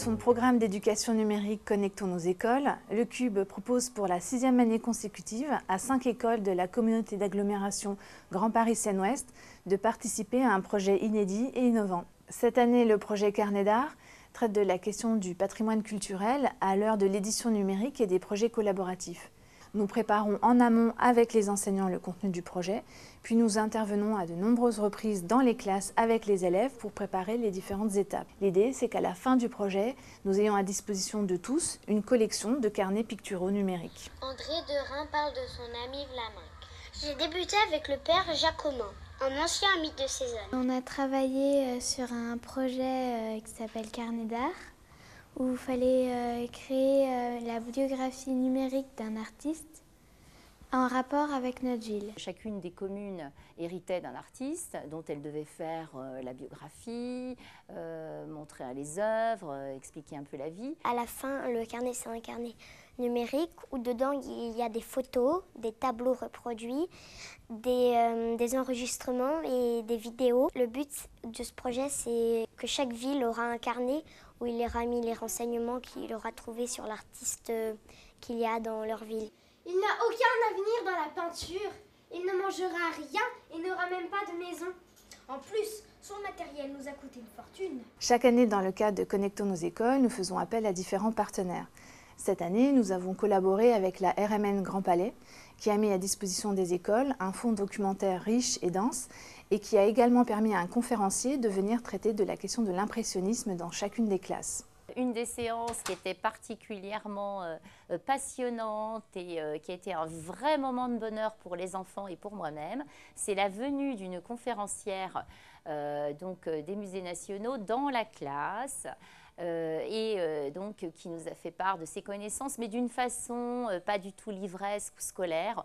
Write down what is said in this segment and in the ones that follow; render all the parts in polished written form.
son programme d'éducation numérique Connectons nos écoles, le CUB propose pour la 6e année consécutive à 5 écoles de la communauté d'agglomération Grand Paris Seine-Ouest de participer à un projet inédit et innovant. Cette année, le projet Carnet d'art traite de la question du patrimoine culturel à l'heure de l'édition numérique et des projets collaboratifs. Nous préparons en amont avec les enseignants le contenu du projet, puis nous intervenons à de nombreuses reprises dans les classes avec les élèves pour préparer les différentes étapes. L'idée, c'est qu'à la fin du projet, nous ayons à disposition de tous une collection de carnets picturaux numériques. André Derain parle de son ami Vlaminck. J'ai débuté avec le père Jacomin, un ancien ami de Cézanne. On a travaillé sur un projet qui s'appelle Carnet d'art, où il fallait créer la biographie numérique d'un artiste en rapport avec notre ville. Chacune des communes héritait d'un artiste dont elle devait faire la biographie, montrer les œuvres, expliquer un peu la vie. À la fin, le carnet, c'est un carnet numérique où dedans il y a des photos, des tableaux reproduits, des enregistrements et des vidéos. Le but de ce projet, c'est que chaque ville aura un carnet où il aura mis les renseignements qu'il aura trouvés sur l'artiste qu'il y a dans leur ville. Il n'a aucun avenir dans la peinture. Il ne mangera rien et n'aura même pas de maison. En plus, son matériel nous a coûté une fortune. Chaque année, dans le cadre de Connectons nos écoles, nous faisons appel à différents partenaires. Cette année, nous avons collaboré avec la RMN Grand Palais, qui a mis à disposition des écoles un fonds documentaire riche et dense et qui a également permis à un conférencier de venir traiter de la question de l'impressionnisme dans chacune des classes. Une des séances qui était particulièrement passionnante et qui a été un vrai moment de bonheur pour les enfants et pour moi-même, c'est la venue d'une conférencière des musées nationaux dans la classe. Donc qui nous a fait part de ses connaissances, mais d'une façon pas du tout livresque ou scolaire,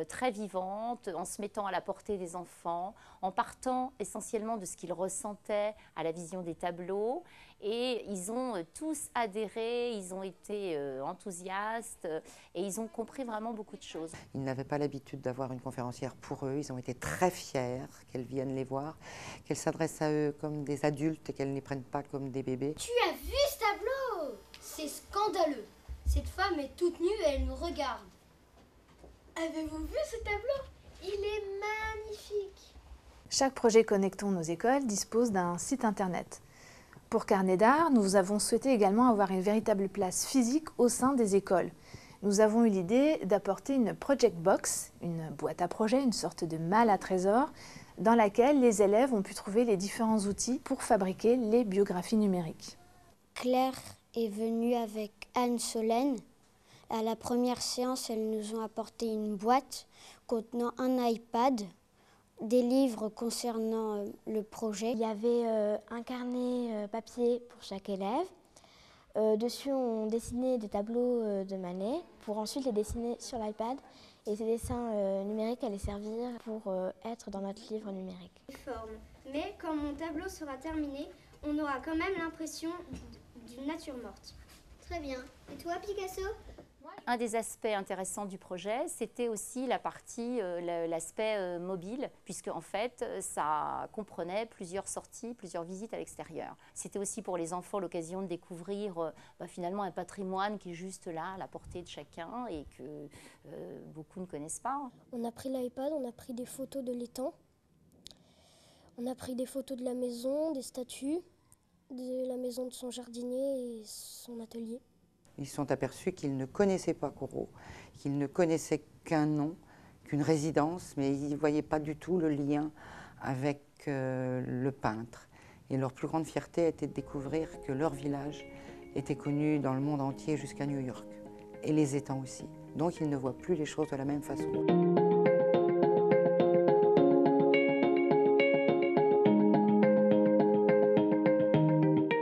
très vivante, en se mettant à la portée des enfants, en partant essentiellement de ce qu'ils ressentaient à la vision des tableaux. Et ils ont tous adhéré, ils ont été enthousiastes et ils ont compris vraiment beaucoup de choses. Ils n'avaient pas l'habitude d'avoir une conférencière pour eux, ils ont été très fiers qu'elle vienne les voir, qu'elle s'adresse à eux comme des adultes et qu'elle ne les prenne pas comme des bébés. Tu as vu ce tableau? C'est scandaleux. Cette femme est toute nue et elle nous regarde. Avez-vous vu ce tableau? Il est magnifique. Chaque projet Connectons nos écoles dispose d'un site internet. Pour Carnet d'art, nous avons souhaité également avoir une véritable place physique au sein des écoles. Nous avons eu l'idée d'apporter une project box, une boîte à projets, une sorte de malle à trésor, dans laquelle les élèves ont pu trouver les différents outils pour fabriquer les biographies numériques. Claire est venue avec Anne Solène. À la première séance, elles nous ont apporté une boîte contenant un iPad, des livres concernant le projet. Il y avait un carnet papier pour chaque élève. Dessus, on dessinait des tableaux de Manet pour ensuite les dessiner sur l'iPad. Et ces dessins numériques allaient servir pour être dans notre livre numérique. Mais quand mon tableau sera terminé, on aura quand même l'impression d'une nature morte. Très bien. Et toi, Picasso? Un des aspects intéressants du projet, c'était aussi la partie, l'aspect mobile, puisque en fait, ça comprenait plusieurs sorties, plusieurs visites à l'extérieur. C'était aussi pour les enfants l'occasion de découvrir finalement un patrimoine qui est juste là, à la portée de chacun et que beaucoup ne connaissent pas. On a pris l'iPad, on a pris des photos de l'étang, on a pris des photos de la maison, des statues, de la maison de son jardinier et son atelier. Ils se sont aperçus qu'ils ne connaissaient pas Corot, qu'ils ne connaissaient qu'un nom, qu'une résidence, mais ils ne voyaient pas du tout le lien avec le peintre. Et leur plus grande fierté était de découvrir que leur village était connu dans le monde entier jusqu'à New York, et les étangs aussi. Donc ils ne voient plus les choses de la même façon.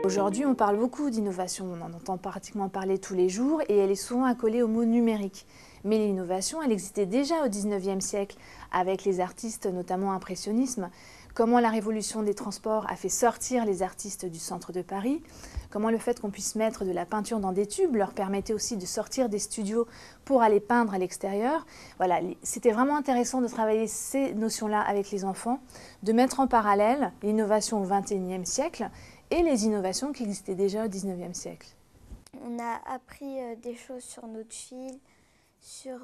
Aujourd'hui, on parle beaucoup d'innovation, on en entend pratiquement parler tous les jours et elle est souvent accolée au mot numérique. Mais l'innovation, elle existait déjà au XIXe siècle avec les artistes, notamment impressionnisme. Comment la révolution des transports a fait sortir les artistes du centre de Paris, comment le fait qu'on puisse mettre de la peinture dans des tubes leur permettait aussi de sortir des studios pour aller peindre à l'extérieur. Voilà, c'était vraiment intéressant de travailler ces notions-là avec les enfants, de mettre en parallèle l'innovation au XXIe siècle et les innovations qui existaient déjà au XIXe siècle. On a appris des choses sur notre fil, sur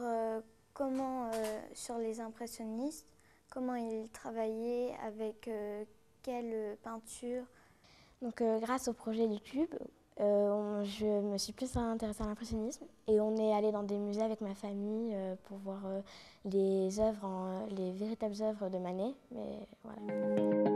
sur les impressionnistes, comment ils travaillaient, avec quelle peinture. Donc grâce au projet du cube, je me suis plus intéressée à l'impressionnisme et on est allé dans des musées avec ma famille pour voir les véritables œuvres de Manet. Mais voilà.